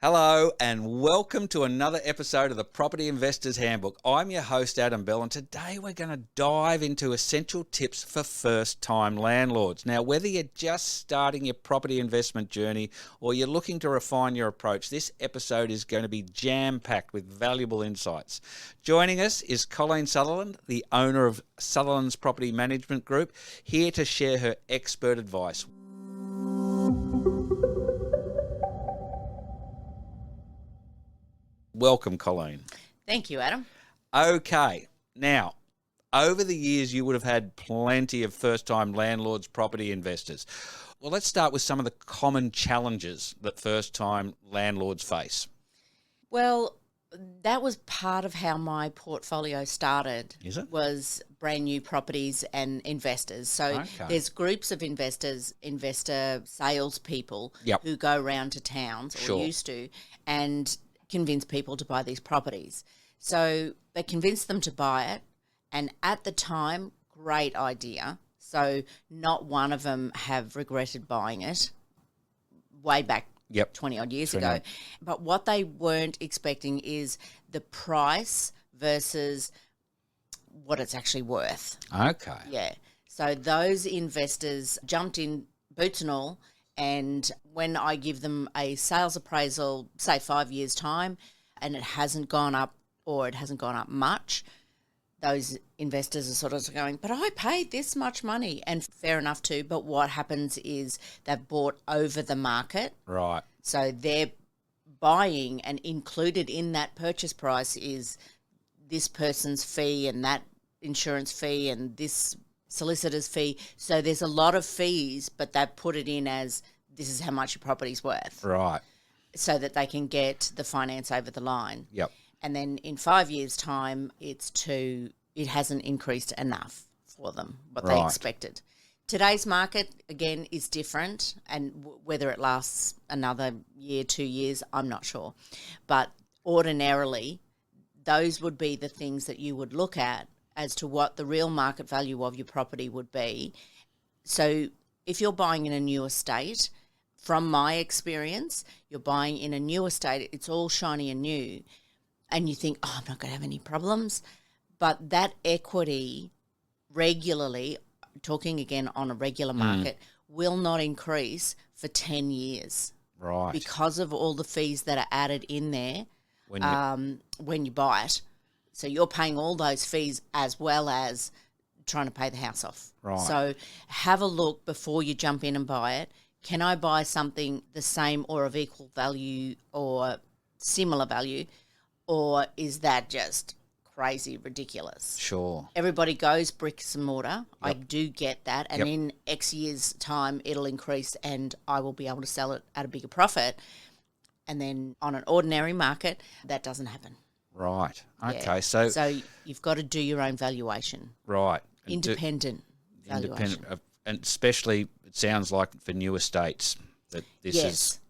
Hello and welcome to another episode of the Property Investors Handbook. I'm your host Adam Bell, and today we're going to dive into essential tips for first-time landlords. Now, whether you're just starting your property investment journey or you're looking to refine your approach, this episode is going to be jam-packed with valuable insights. Joining us is Colleen Sutherland, the owner of Sutherland's Property Management Group, here to share her expert advice. Welcome, Colleen. Thank you, Adam. Okay. Now, over the years, you would have had plenty of first-time landlords, property investors. Well, let's start with some of the common challenges that first-time landlords face. Well, that was part of how my portfolio started. Is it? Was brand new properties and investors. So there's groups of investors, investor salespeople who go around to towns or used to, and convince people to buy these properties. So they convinced them to buy it, and at the time, great idea. So not one of them have regretted buying it way back 20 odd years ago. But what they weren't expecting is the price versus what it's actually worth. Okay. Yeah. So those investors jumped in, boots and all, and when I give them a sales appraisal, say 5 years' time, and it hasn't gone up or it hasn't gone up much, those investors are sort of going, but I paid this much money. And fair enough too, but what happens is they've bought over the market. Right. So they're buying, and included in that purchase price is this person's fee and that insurance fee and this solicitor's fee. So there's a lot of fees, but they put it in as this is how much your property's worth. Right. So that they can get the finance over the line. Yep. And then in 5 years' time, it hasn't increased enough for them, what they expected. Today's market, again, is different, and whether it lasts another year, 2 years, I'm not sure. But ordinarily, those would be the things that you would look at as to what the real market value of your property would be. So if you're buying in a new estate, from my experience, you're buying in a new estate, it's all shiny and new, and you think, oh, I'm not going to have any problems. But that equity regularly, talking again on a regular market, will not increase for 10 years. Right. Because of all the fees that are added in there when you buy it. So you're paying all those fees as well as trying to pay the house off. Right. So have a look before you jump in and buy it. Can I buy something the same or of equal value or similar value, or is that just crazy ridiculous? Sure. Everybody goes bricks and mortar. Yep. I do get that. And in X years' time, it'll increase and I will be able to sell it at a bigger profit. And then on an ordinary market, that doesn't happen. Right. Okay. Yeah. So you've got to do your own valuation. Right. Independent valuation. And especially, it sounds like for new estates that this is.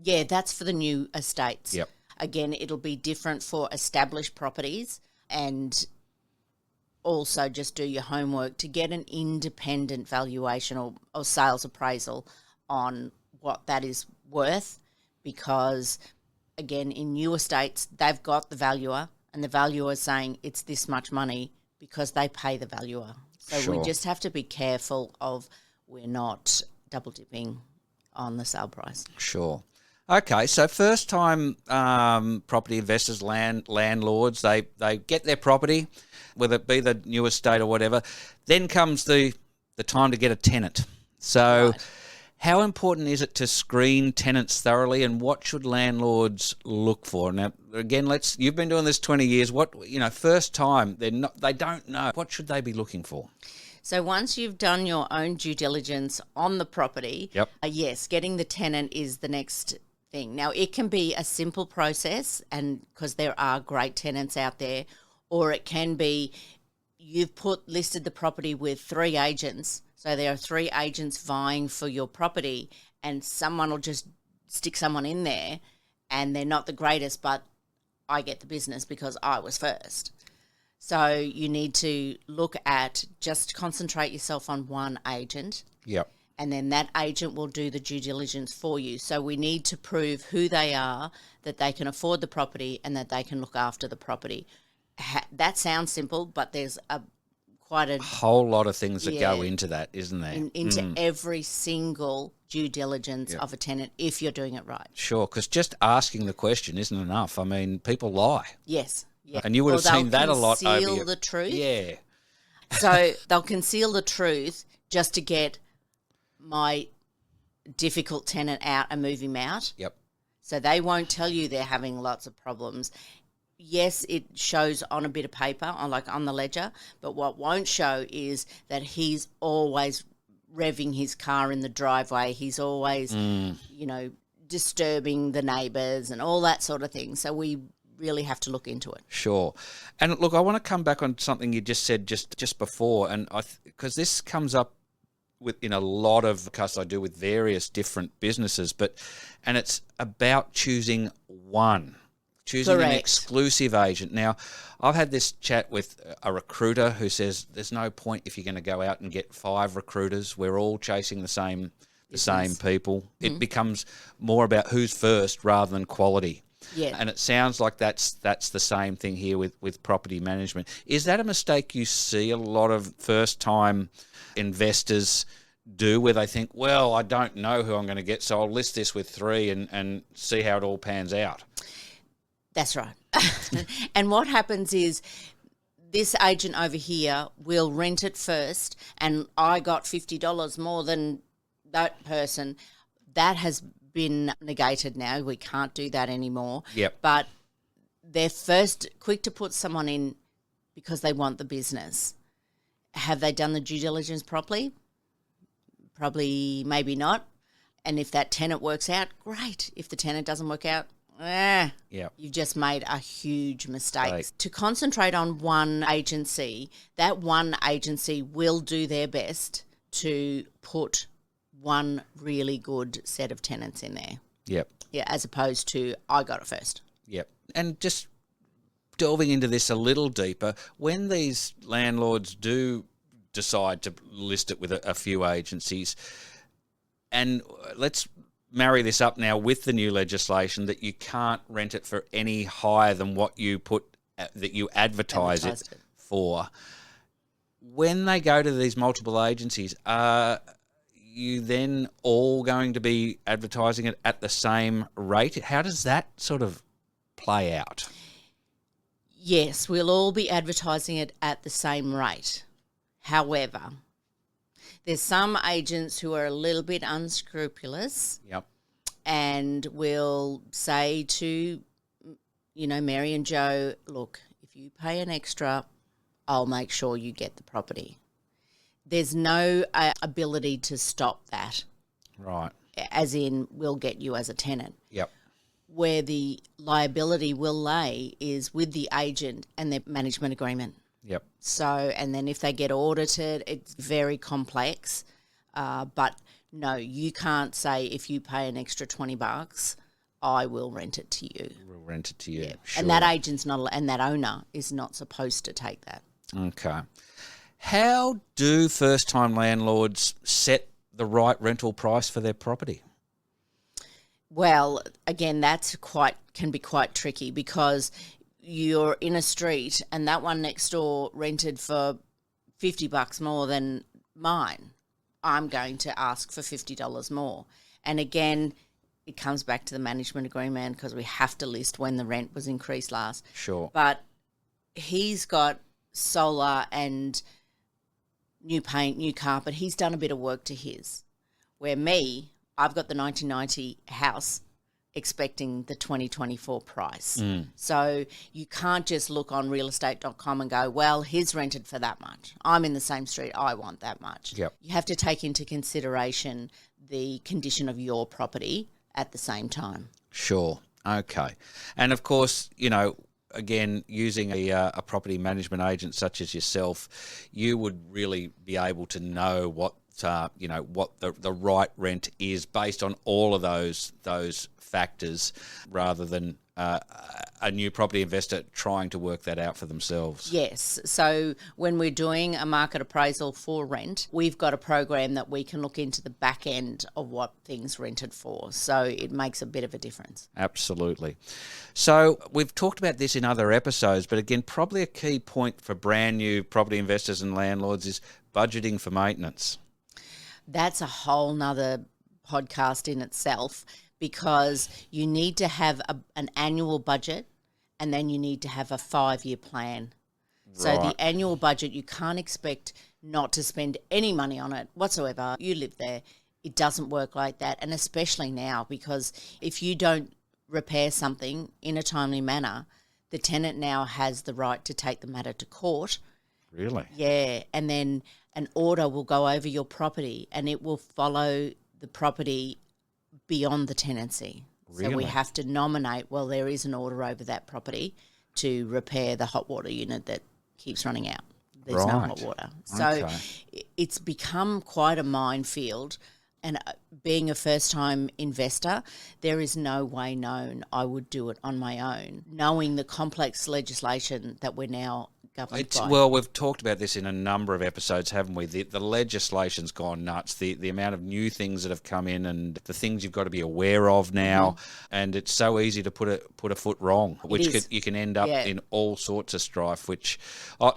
Yeah, that's for the new estates. Yep. Again, it'll be different for established properties, and also just do your homework to get an independent valuation or sales appraisal on what that is worth, because again, in new estates, they've got the valuer, and the valuer is saying it's this much money because they pay the valuer. So we just have to be careful we're not double dipping on the sale price. Sure. Okay, so first-time property investors, landlords, they get their property, whether it be the new estate or whatever. Then comes the time to get a tenant. So how important is it to screen tenants thoroughly, and what should landlords look for? Now, again, you've been doing this 20 years. First time, they don't know. What should they be looking for? So once you've done your own due diligence on the property, yes, getting the tenant is the next thing. Now, it can be a simple process, and because there are great tenants out there, or it can be you've listed the property with 3 agents. So there are 3 agents vying for your property, and someone will just stick someone in there, and they're not the greatest, but I get the business because I was first. So you need to look at, just concentrate yourself on one agent. Yep. and then that agent will do the due diligence for you. So we need to prove who they are, that they can afford the property and that they can look after the property. That sounds simple, but there's quite a whole lot of things that go into that, isn't there? Into every single due diligence of a tenant if you're doing it right. Sure, because just asking the question isn't enough. I mean, people lie. Yes. Yeah. And you would have seen that a lot over conceal the truth. Yeah. So they'll conceal the truth just to get my difficult tenant out and move him out. Yep. So they won't tell you they're having lots of problems. Yes, it shows on a bit of paper, on the ledger, but what won't show is that he's always revving his car in the driveway. He's always, disturbing the neighbours and all that sort of thing. So we really have to look into it. Sure. And look, I want to come back on something you just said just before, and because this comes up in a lot of podcasts I do with various different businesses, and it's about choosing an exclusive agent. Now, I've had this chat with a recruiter who says there's no point if you're going to go out and get 5 recruiters. We're all chasing the same people. Mm-hmm. It becomes more about who's first rather than quality. Yeah. And it sounds like that's the same thing here with property management. Is that a mistake you see a lot of first-time investors do, where they think, well, I don't know who I'm going to get, so I'll list this with 3 and see how it all pans out? That's right. And what happens is this agent over here will rent it first, and I got $50 more than that person. That has been negated now. We can't do that anymore. Yep. But they're first quick to put someone in because they want the business. Have they done the due diligence properly? Probably, maybe not. And if that tenant works out, great. If the tenant doesn't work out, you've just made a huge mistake. Right. To concentrate on one agency, that one agency will do their best to put one really good set of tenants in there. Yep. Yeah, as opposed to I got it first. Yep. And just delving into this a little deeper, when these landlords do decide to list it with a few agencies, and let's marry this up now with the new legislation that you can't rent it for any higher than what you advertise it for. When they go to these multiple agencies, are you then all going to be advertising it at the same rate? How does that sort of play out? Yes, we'll all be advertising it at the same rate. However, there's some agents who are a little bit unscrupulous. Yep. And will say to, Mary and Joe, look, if you pay an extra, I'll make sure you get the property. There's no ability to stop that. Right. As in, we'll get you as a tenant. Yep. Where the liability will lay is with the agent and their management agreement. Yep. So, and then if they get audited, it's very complex. But no, you can't say if you pay an extra $20, I will rent it to you. We'll rent it to you. Yeah. Sure. And that agent's and that owner is not supposed to take that. Okay. How do first-time landlords set the right rental price for their property? Well, again, can be quite tricky because you're in a street and that one next door rented for $50 more than mine. I'm going to ask for $50 more. And again, it comes back to the management agreement because we have to list when the rent was increased last. Sure. But he's got solar and new paint, new carpet. He's done a bit of work to his. Where me, I've got the 1990 house expecting the 2024 price. So you can't just look on realestate.com and go, well, he's rented for that much. I'm in the same street. I want that much. Yep. You have to take into consideration the condition of your property at the same time. Sure. Okay. And of course, again, using a property management agent such as yourself, you would really be able to know what what the right rent is based on all of those factors, rather than a new property investor trying to work that out for themselves. Yes. So when we're doing a market appraisal for rent, we've got a program that we can look into the back end of what things rented for. So it makes a bit of a difference. Absolutely. So we've talked about this in other episodes, but again, probably a key point for brand new property investors and landlords is budgeting for maintenance. That's a whole nother podcast in itself, because you need to have an annual budget, and then you need to have a 5-year plan. Right. So the annual budget, you can't expect not to spend any money on it whatsoever. You live there. It doesn't work like that. And especially now, because if you don't repair something in a timely manner, the tenant now has the right to take the matter to court. Really? Yeah. And then an order will go over your property, and it will follow the property beyond the tenancy. Really? So we have to nominate, well, there is an order over that property to repair the hot water unit that keeps running out. There's no hot water. So it's become quite a minefield. And being a first-time investor, there is no way known I would do it on my own, knowing the complex legislation that we're now governed by. Well, we've talked about this in a number of episodes, haven't we? The legislation's gone nuts. The amount of new things that have come in, and the things you've got to be aware of now, and it's so easy to put a foot wrong, which you can end up in all sorts of strife. Which,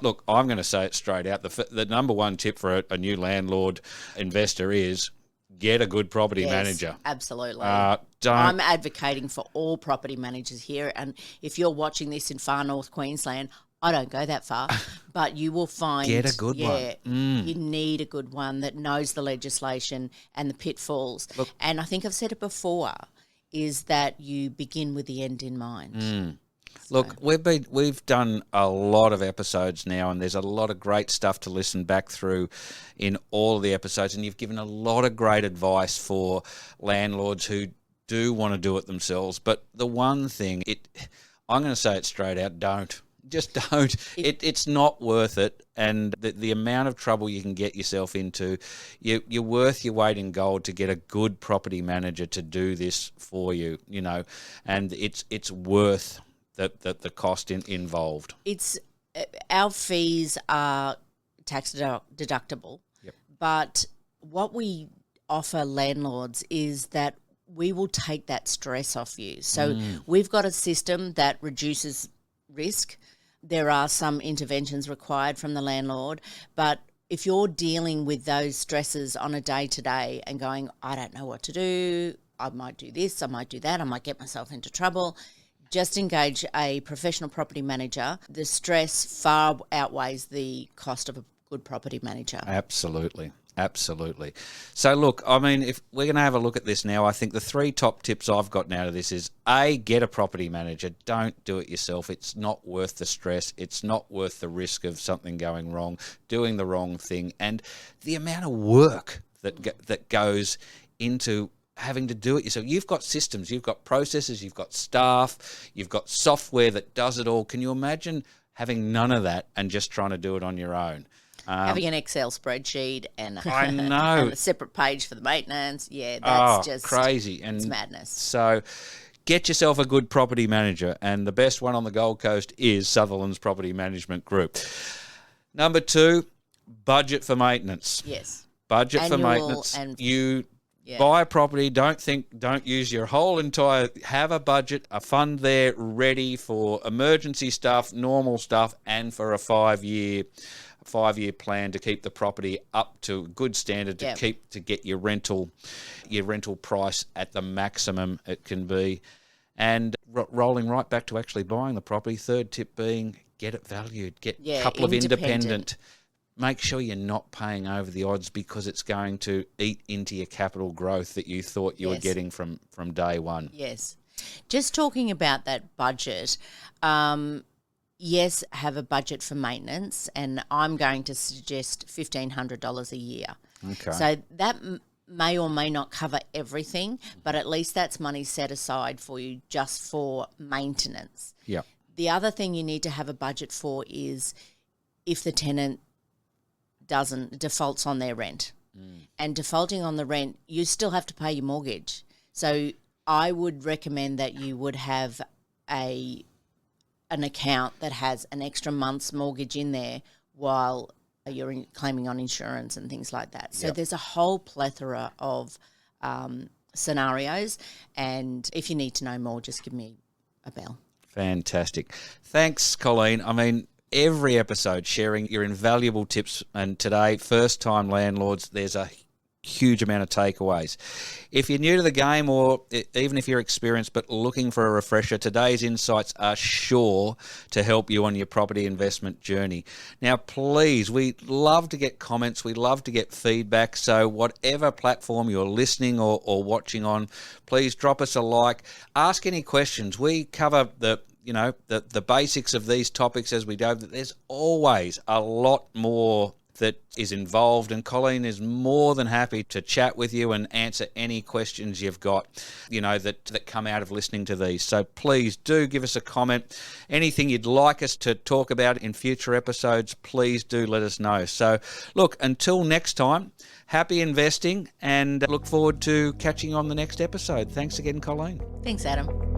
look, I'm going to say it straight out. The number one tip for a new landlord investor is get a good property manager. Absolutely. I'm advocating for all property managers here, and if you're watching this in far north Queensland, I don't go that far, but you will find... Get a good one. You need a good one that knows the legislation and the pitfalls. Look, and I think I've said it before, is that you begin with the end in mind. So. Look, we've done a lot of episodes now, and there's a lot of great stuff to listen back through in all of the episodes, and you've given a lot of great advice for landlords who do want to do it themselves. But the one thing, I'm going to say it straight out, don't. Just don't. It's not worth it, and the amount of trouble you can get yourself into, you're worth your weight in gold to get a good property manager to do this for you, and it's worth the cost involved. Our fees are tax deductible, but what we offer landlords is that we will take that stress off you. So we've got a system that reduces risk. There are some interventions required from the landlord, but if you're dealing with those stresses on a day-to-day and going, I don't know what to do, I might do this, I might do that, I might get myself into trouble, just engage a professional property manager. The stress far outweighs the cost of a good property manager. Absolutely. So look, I mean, if we're going to have a look at this now, I think the 3 top tips I've gotten out of this is, A, get a property manager. Don't do it yourself. It's not worth the stress. It's not worth the risk of something going wrong, doing the wrong thing, and the amount of work that goes into having to do it yourself. You've got systems, you've got processes, you've got staff, you've got software that does it all. Can you imagine having none of that and just trying to do it on your own? Having an Excel spreadsheet and I know. and a separate page for the maintenance. Yeah, that's just crazy. And it's madness. So get yourself a good property manager, and the best one on the Gold Coast is Sutherland's Property Management Group. Number 2, budget for maintenance. Yes. Budget for maintenance. Buy a property, don't use your whole entire, have a budget, a fund there ready for emergency stuff, normal stuff, and for a 5-year plan to keep the property up to a good standard to get your rental price at the maximum it can be. And rolling right back to actually buying the property, 3rd tip being get it valued, get a couple of independent. Make sure you're not paying over the odds, because it's going to eat into your capital growth that you thought you were getting from day one. Yes. Just talking about that budget, yes, have a budget for maintenance, and I'm going to suggest $1,500 a year. Okay. So that may or may not cover everything, but at least that's money set aside for you just for maintenance. Yeah. The other thing you need to have a budget for is if the tenant defaults on their rent. and defaulting on the rent, you still have to pay your mortgage. So I would recommend that you would have an account that has an extra month's mortgage in there while you're claiming on insurance and things like that. So there's a whole plethora of scenarios, and if you need to know more, just give me a bell. Fantastic. Thanks, Colleen. I mean, every episode sharing your invaluable tips, and today, first-time landlords, there's a huge amount of takeaways. If you're new to the game, or even if you're experienced but looking for a refresher, today's insights are sure to help you on your property investment journey. Now, please, we love to get comments. We love to get feedback. So whatever platform you're listening or watching on, please drop us a like. Ask any questions. We cover the basics of these topics as we go. There's always a lot more that is involved, and Colleen is more than happy to chat with you and answer any questions you've got, that come out of listening to these. So please do give us a comment. Anything you'd like us to talk about in future episodes, please do let us know. So look, until next time, happy investing, and look forward to catching you on the next episode. Thanks again, Colleen. Thanks, Adam.